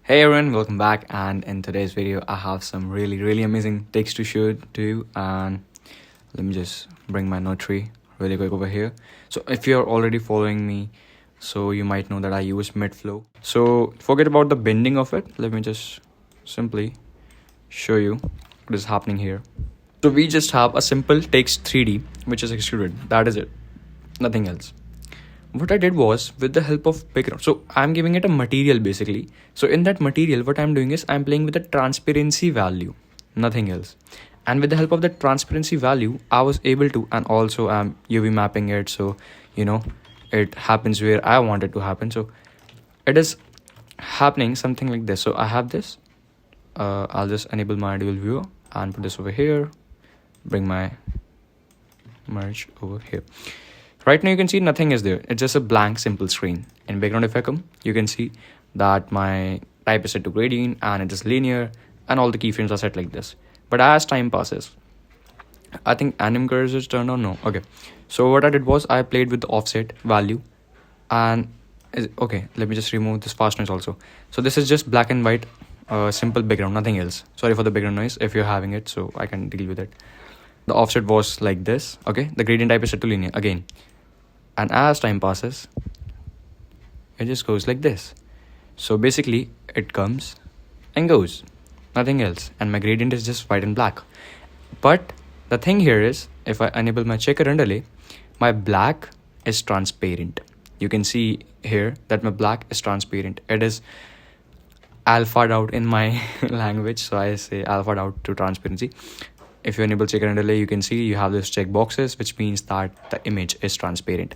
Hey everyone, welcome back. And in today's video, I have some really amazing takes to show to you. And let me just bring my notary really quick over here. So if you're already following me, so you might know that I use mid flow. So forget about the bending of it. Let me just simply show you what is happening here. So we just have a simple takes 3D, which is extruded. That is it, nothing else. What I did was, with the help of background, so I'm giving it a material basically. So in that material, what I'm doing is I'm playing with the transparency value, nothing else. And with the help of the transparency value, I was able to, and also I'm UV mapping it, so it happens where I want it to happen. So it is happening something like this. So I have this. I'll just enable my dual viewer and put this over here. Bring my merge over here. Right now you can see nothing is there. It's just a blank simple screen. In background, if I come, you can see that my type is set to gradient and it is linear and all the keyframes are set like this. But as time passes, I think anim cursor is turned on. No. Okay. So what I did was I played with the offset value and okay, let me just remove this fast noise also. So this is just black and white, simple background, nothing else. Sorry for the background noise if you're having it, so I can deal with it. The offset was like this. Okay. The gradient type is set to linear again. And as time passes, it just goes like this. So basically, it comes and goes, nothing else. And my gradient is just white and black. But the thing here is, if I enable my checker underlay, my black is transparent. You can see here that my black is transparent. It is alpha'd out in my language, so I say alpha'd out to transparency. If you enable checker underlay, you can see you have these check boxes, which means that the image is transparent.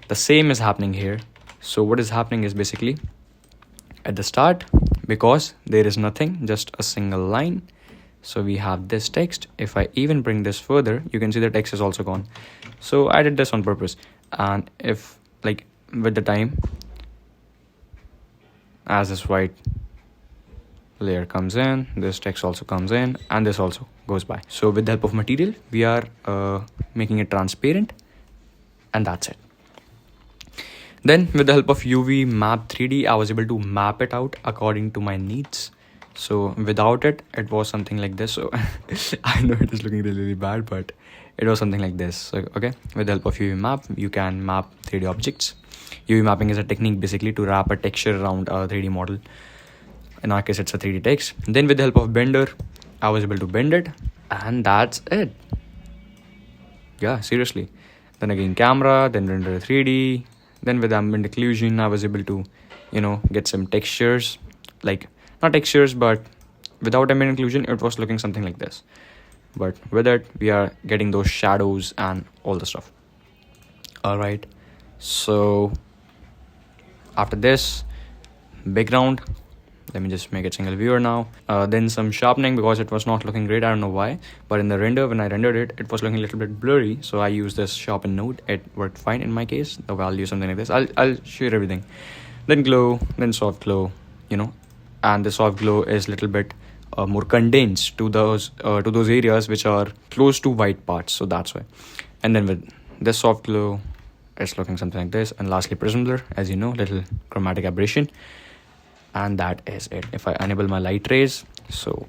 The same is happening here. So what is happening is basically at the start, because there is nothing, just a single line. So we have this text. If I even bring this further, you can see the text is also gone. So I did this on purpose. And if like with the time, as this white layer comes in, this text also comes in, and this also goes by. So with the help of material, we are making it transparent, and that's it. Then with the help of UV map 3D, I was able to map it out according to my needs. So without it, it was something like this. So I know it is looking really bad, but it was something like this. So, okay, with the help of UV map, you can map 3D objects. UV mapping is a technique basically to wrap a texture around a 3D model. In our case, it's a 3D text. Then with the help of Blender, I was able to bend it, and that's it. Yeah, seriously. Then again, camera, then render 3D. Then with ambient occlusion, I was able to, get some textures, like not textures, but without ambient occlusion, it was looking something like this. But with it, we are getting those shadows and all the stuff. All right. So after this, background. Let me just make it single viewer now. Then some sharpening because it was not looking great. I don't know why. But in the render, when I rendered it, it was looking a little bit blurry. So I used this sharpen node. It worked fine in my case. The value, something like this. I'll share everything. Then glow, then soft glow, And the soft glow is a little bit more condensed to those areas which are close to white parts. So that's why. And then with this soft glow, it's looking something like this. And lastly, prism blur, as you know, little chromatic aberration. And that is it. If I enable my light rays, so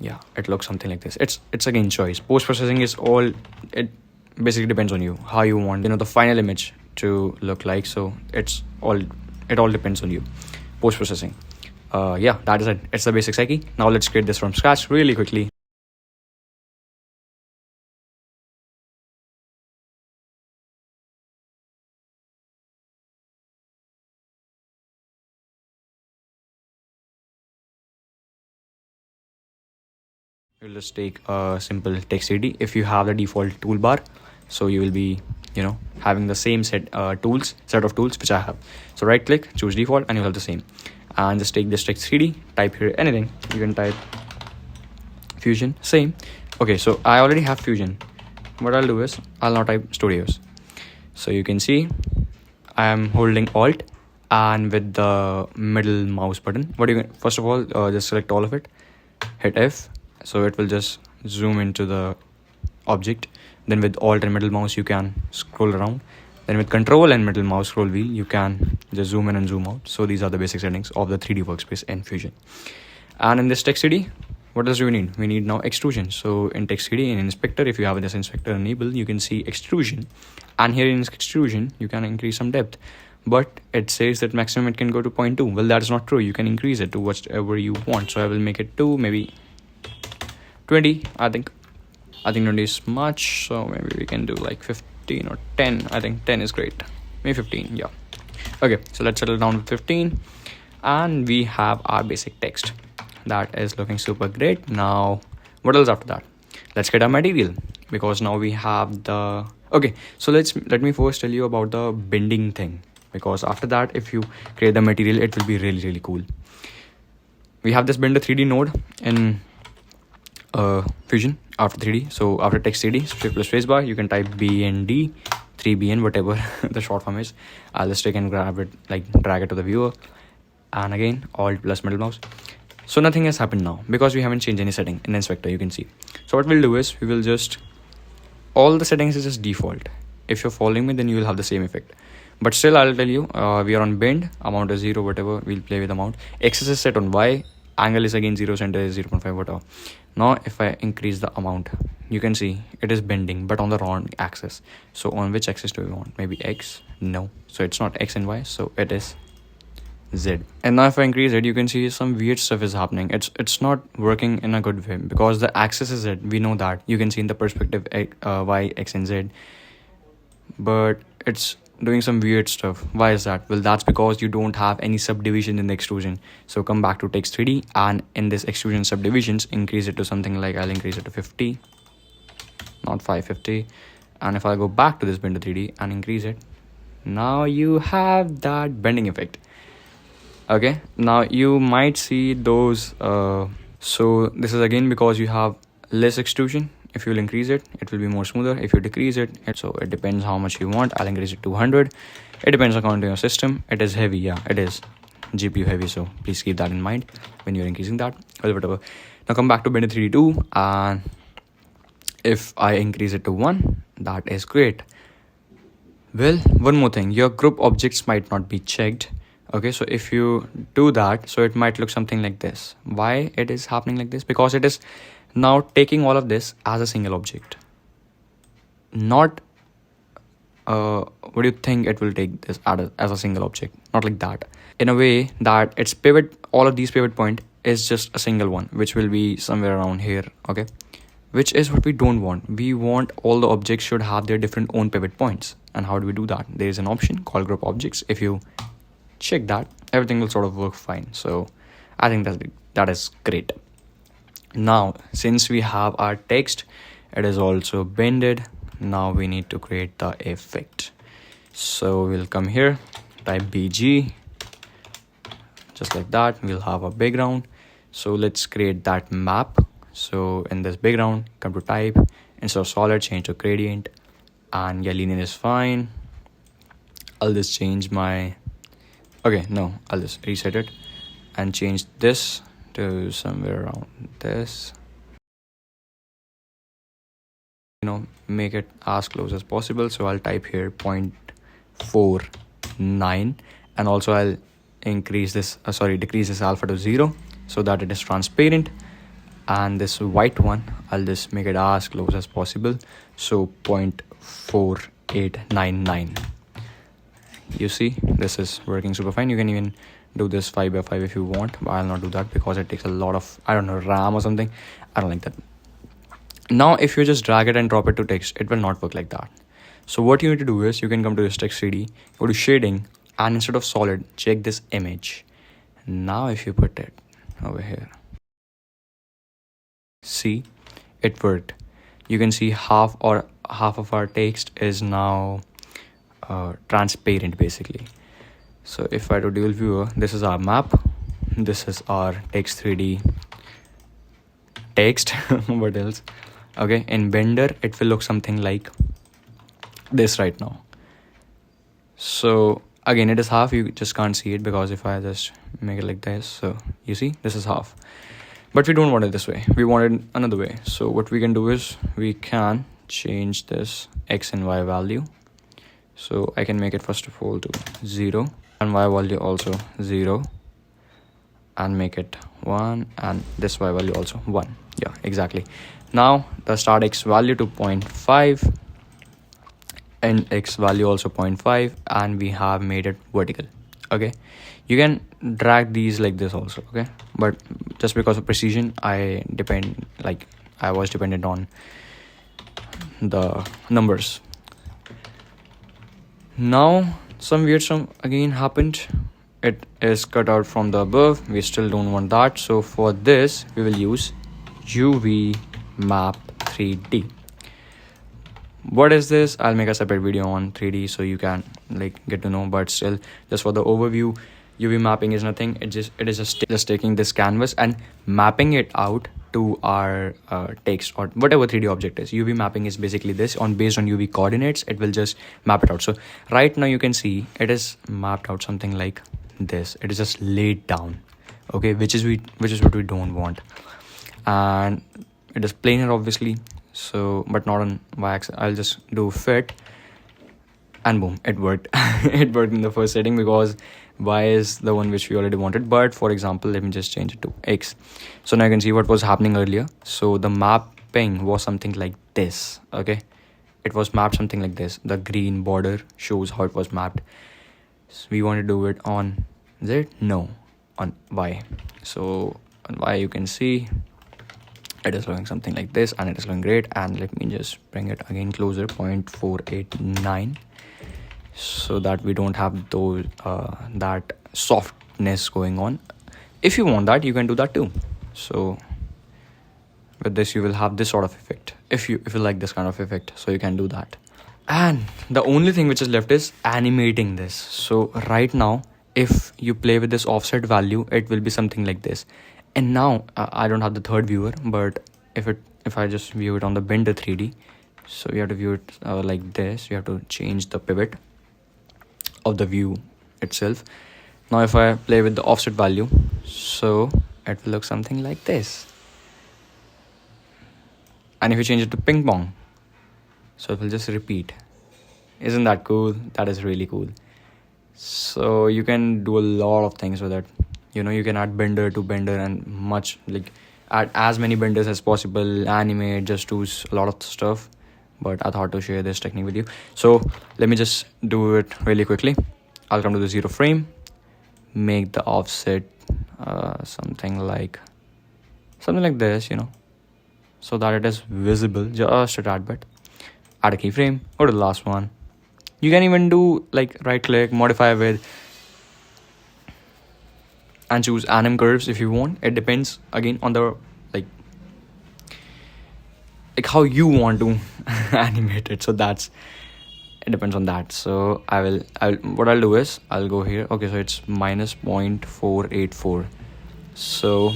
yeah, it looks something like this. It's again choice. Post-processing is all, it basically depends on you, how you want the final image to look like. So it all depends on you. Post-processing, yeah, that is it. It's the basic psyche. Now let's create this from scratch really quickly. You'll just take a simple text 3D. If you have the default toolbar, so you will be having the same set of tools which I have. So right click, choose default, and you'll have the same. And just take this text 3D, type here anything. You can type Fusion, same. Okay, so I already have Fusion. What I'll do is I'll now type Studios. So you can see I am holding Alt and with the middle mouse button. First of all, just select all of it, hit F. So it will just zoom into the object. Then with Alt and middle mouse, you can scroll around. Then with control and middle mouse scroll wheel, you can just zoom in and zoom out. So these are the basic settings of the 3D workspace in Fusion. And in this text 3D, what else do we need? We need now extrusion. So in text 3D, in inspector, if you have this inspector enabled, you can see extrusion. And here in extrusion, you can increase some depth. But it says that maximum it can go to 0.2. Well, that's not true. You can increase it to whatever you want. So I will make it to maybe 20, I think 20 is much, so maybe we can do like 15 or 10. I think 10 is great, maybe 15. Yeah, okay, so let's settle down with 15, and we have our basic text that is looking super great. Now what else after that? Let's get our material, because now we have the okay, so let me first tell you about the bending thing, because after that, if you create the material, it will be really cool. We have this Blender 3D node in Fusion after 3D. So after text 3D, shift plus spacebar, you can type BND, 3BN, whatever the short form is. I'll just take and grab it, like drag it to the viewer, and again Alt plus middle mouse. So nothing has happened now because we haven't changed any setting in the inspector, you can see. So what we'll do is we will just, all the settings is just default. If you're following me, then you will have the same effect. But still, I'll tell you, we are on bend, amount is 0, whatever, we'll play with amount. Axis is set on Y, angle is again 0, center is 0.5, whatever. Now if I increase the amount, you can see it is bending, but on the wrong axis. So on which axis do we want? Maybe X? No, so it's not X and Y, so it is Z. And now if I increase it, you can see some weird stuff is happening. It's not working in a good way, because the axis is Z, we know that. You can see in the perspective Y, X and Z, but it's doing some weird stuff. Why is that? Well, that's because you don't have any subdivision in the extrusion. So come back to text 3D, and in this extrusion subdivisions, increase it to something like, I'll increase it to 50, not 550. And if I go back to this Blender 3D and increase it, now you have that bending effect. Okay, now you might see those so this is again because you have less extrusion. If you'll increase it, it will be more smoother. If you decrease it, so it depends how much you want. I'll increase it to 100. It depends according to your system. It is heavy, yeah, it is GPU heavy, so please keep that in mind when you're increasing that. Well, whatever. Now come back to Blender 3D 2, and if I increase it to 1, that is great. Well, one more thing, your group objects might not be checked. Okay, so if you do that, so it might look something like this. Why it is happening like this? Because it is now taking all of this as a single object. Not what do you think it will take this as a single object? Not like that. In a way that its pivot, all of these pivot point is just a single one, which will be somewhere around here. Okay, which is what we don't want. We want all the objects should have their different own pivot points. And how do we do that? There is an option called group objects. If you check that, everything will sort of work fine. So I think that is great. Now since we have our text, it is also bended. Now we need to create the effect. So we'll come here, type BG, just like that. We'll have a background. So let's create that map. So in this background, come to type, instead of solid, change to gradient, and yeah, linear is fine. I'll just change my, okay, no, I'll just reset it and change this to somewhere around this. You know, make it as close as possible. So I'll type here 0.49, and also I'll increase this, decrease this alpha to 0 so that it is transparent. And this white one, I'll just make it as close as possible. So 0.4899. You see, this is working super fine. You can even do this 5x5 if you want, but I'll not do that because it takes a lot of, I don't know, RAM or something. I don't like that. Now if you just drag it and drop it to text, it will not work like that. So what you need to do is, you can come to this text 3D, go to shading, and instead of solid, check this image. Now if you put it over here, see, it worked. You can see half of our text is now transparent basically. So if I do dual viewer, this is our map, this is our text 3D text. What else? Okay, in Blender it will look something like this right now. So again, it is half, you just can't see it because if I just make it like this, so you see this is half. But we don't want it this way, we want it another way. So what we can do is, we can change this X and Y value. So I can make it first of all to 0 and y value also 0 and make it 1 and this y value also 1. Yeah, exactly. Now the start x value to 0.5 and x value also 0.5 and we have made it vertical. Okay, you can drag these like this also. Okay, but just because of precision I was dependent on the numbers. Now some weird stuff again happened. It is cut out from the above. We still don't want that, so for this we will use UV map 3D. What is this? I'll make a separate video on 3D so you can get to know, but still, just for the overview, UV mapping is nothing. It is just taking this canvas and mapping it out to our text or whatever 3D object is. UV mapping is basically this. Based on UV coordinates, it will just map it out. So right now you can see it is mapped out something like this. It is just laid down, okay, which is what we don't want. And it is planar obviously, so but not on y-axis. I'll just do fit and boom, it worked. It worked in the first setting because y is the one which we already wanted. But for example, let me just change it to x. So now you can see what was happening earlier. So the mapping was something like this. Okay, it was mapped something like this. The green border shows how it was mapped. So we want to do it on z, no, on y. So on y you can see it is looking something like this and it is looking great. And let me just bring it again closer, 0.489, so that we don't have those that softness going on. If you want that, you can do that too. So with this you will have this sort of effect if you like this kind of effect, so you can do that. And the only thing which is left is animating this. So right now if you play with this offset value, it will be something like this. And now I don't have the third viewer, but if I just view it on the Blender 3D, so you have to view it like this. You have to change the pivot of the view itself. Now if I play with the offset value, so it will look something like this. And if you change it to ping pong, so it will just repeat. Isn't that cool? That is really cool. So you can do a lot of things with it. You can add bender to bender and add as many benders as possible, animate, just do a lot of stuff. But I thought to share this technique with you. So let me just do it really quickly. I'll come to the 0 frame, make the offset something like this, so that it is visible just a tad bit. Add a keyframe, go to the last one. You can even do right click, modify with, and choose anim curves if you want. It depends again on the how you want to animate it. So it depends on that. So what I'll do is I'll go here. Okay, so it's minus 0.484. So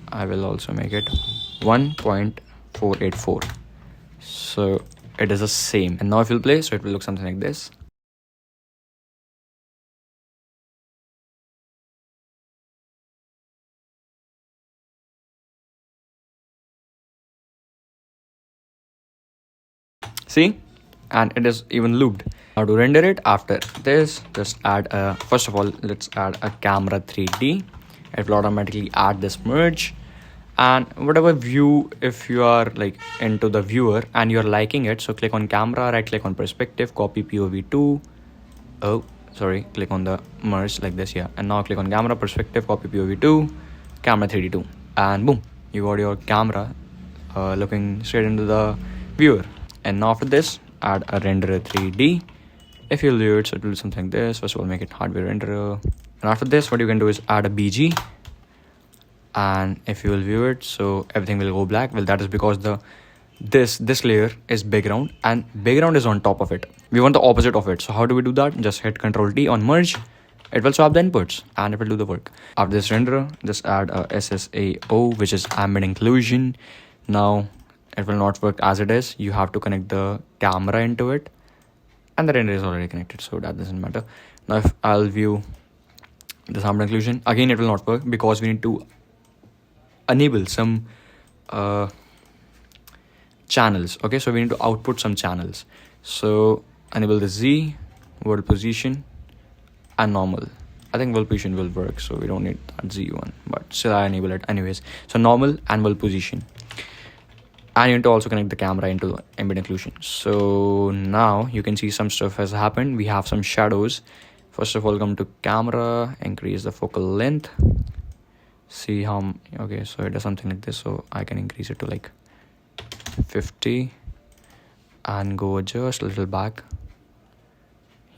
I will also make it 1.484. So it is the same. And now if you'll play, so it will look something like this. See, and it is even looped. Now to render it, after this, just add first of all, let's add a camera 3D. It will automatically add this merge. And whatever view, if you are into the viewer and you're liking it, so click on camera, right click on perspective, copy POV2. Click on the merge like this. Yeah, and now click on camera, perspective, copy POV2, camera 3D2, and boom, you got your camera looking straight into the viewer. And now after this, add a renderer 3D. If you'll do it, so it will do something like this. First of all, make it hardware renderer. And after this, what you can do is add a BG. And if you will view it, so everything will go black. Well, that is because this layer is background and background is on top of it. We want the opposite of it. So how do we do that? Just hit Ctrl T on merge. It will swap the inputs and it will do the work. After this renderer, just add a SSAO, which is ambient occlusion. Now it will not work as it is. You have to connect the camera into it, and the render is already connected, so that doesn't matter. Now if I'll view the ambient occlusion, again it will not work because we need to enable some channels. Okay, so we need to output some channels. So enable the Z, world position, and normal. I think world position will work, so we don't need that Z one, but still I enable it anyways. So normal and world position. And you need to also connect the camera into ambient occlusion. So now you can see some stuff has happened. We have some shadows. First of all, come to camera, increase the focal length. See how, okay, so it does something like this. So I can increase it to like 50 and go just a little back,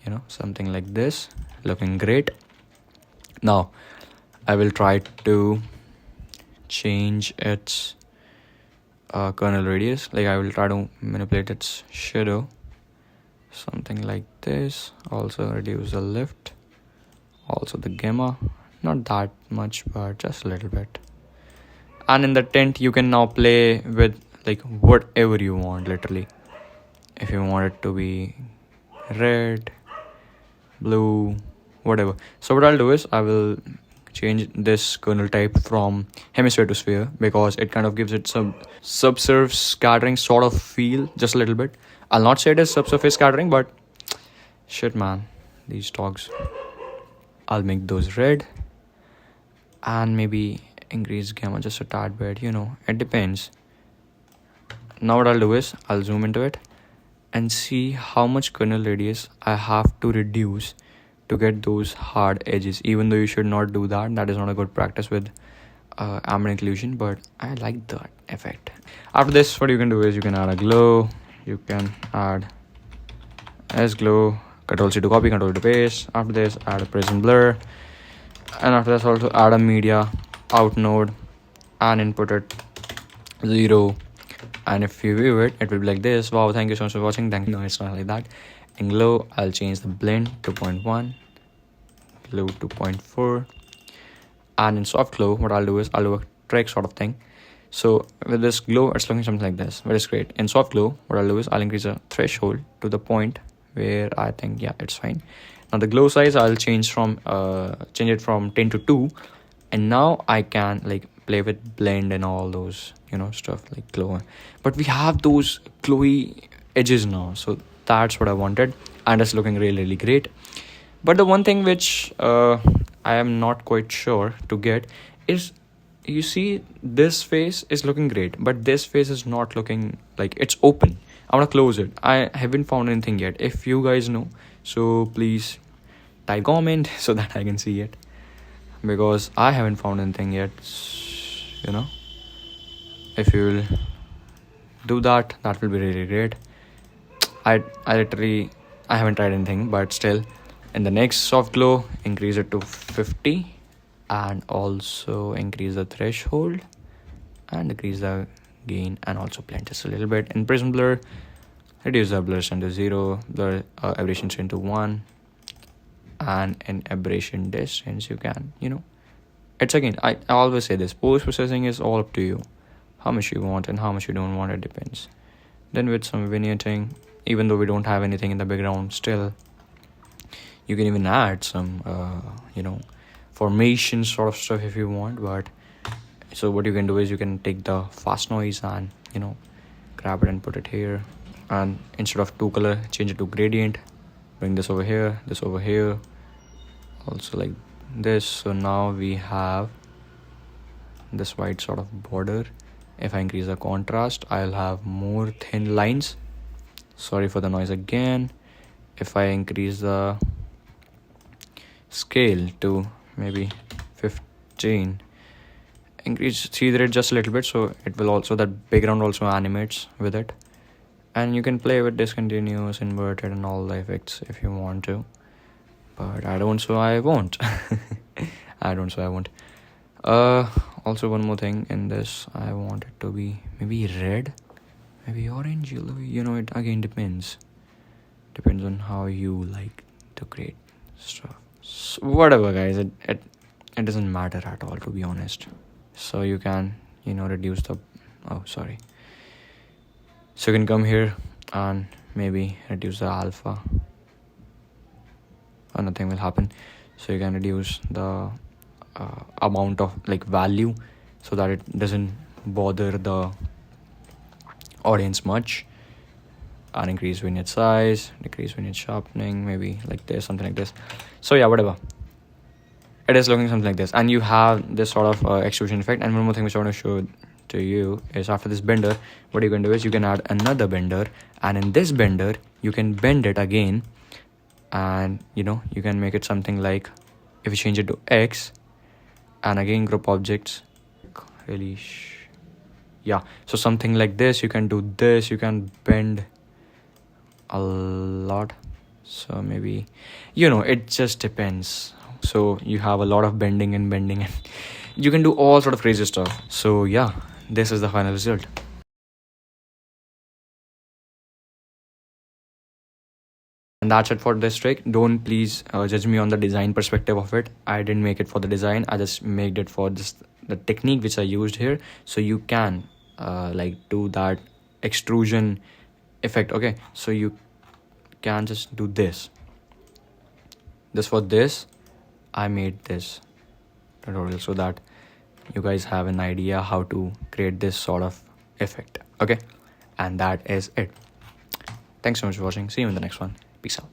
you know, something like this, looking great. Now I will try to change its kernel radius. Like I will try to manipulate its shadow, something like this. Also reduce the lift, also the gamma, not that much but just a little bit. And in the tint you can now play with like whatever you want, literally. If you want it to be red, blue, whatever. So what I'll do is I will change this kernel type from hemisphere to sphere, because it kind of gives it some subsurface scattering sort of feel, just a little bit. I'll not say it is subsurface scattering, but shit man, these dogs. I'll make those red and maybe increase gamma just a tad bit, you know, it depends. Now what I'll do is I'll zoom into it and see how much kernel radius I have to reduce to get those hard edges, even though you should not do that. That is not a good practice with ambient occlusion, but I like that effect. After this, what you can do is you can add a glow, you can add S glow, Control C to copy, Control to paste. After this, add a prism blur, and after this also add a media out node and input it 0. And if you view it, it will be like this. Wow, thank you so much for watching. Thank you. No, it's not like that. In glow, I'll change the blend to 0.1, glow to 0.4, and in soft glow, what I'll do is I'll do a trick sort of thing. So with this glow, it's looking something like this, but it's great. In soft glow, what I'll do is I'll increase the threshold to the point where I think, yeah, it's fine. Now the glow size, I'll change it from 10 to 2, and now I can like play with blend and all those, you know, stuff like glow. But we have those glowy edges now, so that's what I wanted, and it's looking really, really great. But the one thing which I am not quite sure to get is, you see this face is looking great, but this face is not looking like it's open. I want to close it. I haven't found anything yet. If you guys know, so please type comment so that I can see it, because I haven't found anything yet, you know. If you will do that, that will be really great. I haven't tried anything, but still, in the next soft glow, increase it to 50 and also increase the threshold and decrease the gain and also blend just a little bit. In prism blur, reduce the blur strength to 0, the aberration strength to 1, and in aberration distance you can, you know, it's again, I always say this, post-processing is all up to you. How much you want and how much you don't want, it depends. Then with some vignetting, even though we don't have anything in the background, still you can even add some you know, formation sort of stuff if you want. But so what you can do is you can take the fast noise and, you know, grab it and put it here, and instead of 2 color, change it to gradient, bring this over here, also like this. So now we have this white sort of border. If I increase the contrast, I'll have more thin lines. Sorry for the noise again. If I increase the scale to maybe 15, increase the rate just a little bit, so it will also, that background also animates with it. And you can play with discontinuous, inverted and all the effects if you want to, but I don't, so I won't. Also one more thing in this, I want it to be maybe red, maybe orange, yellow, you know, it again depends on how you like to create stuff. So whatever guys, it doesn't matter at all, to be honest. So you can, you know, reduce the, so you can come here and maybe reduce the alpha, or nothing will happen. So you can reduce the amount of like value, so that it doesn't bother the audience much. and increase vignette size, decrease vignette sharpening, maybe like this, something like this. So yeah, whatever. It is looking something like this, and you have this sort of extrusion effect. And one more thing which I want to show to you is, after this bender, what you can do is you can add another bender, and in this bender you can bend it again, and you know, you can make it something like, if you change it to X and again group objects, really yeah, so something like this, you can do this, you can bend a lot. So maybe, you know, it just depends. So you have a lot of bending and you can do all sort of crazy stuff. So yeah, this is the final result. And that's it for this trick. Don't please judge me on the design perspective of it. I didn't make it for the design, I just made it for this, the technique which I used here. So you can like do that extrusion effect. Okay, so you can just do this. For this I made this tutorial so that you guys have an idea how to create this sort of effect. Okay, and that is it. Thanks so much for watching. See you in the next one. Peace out.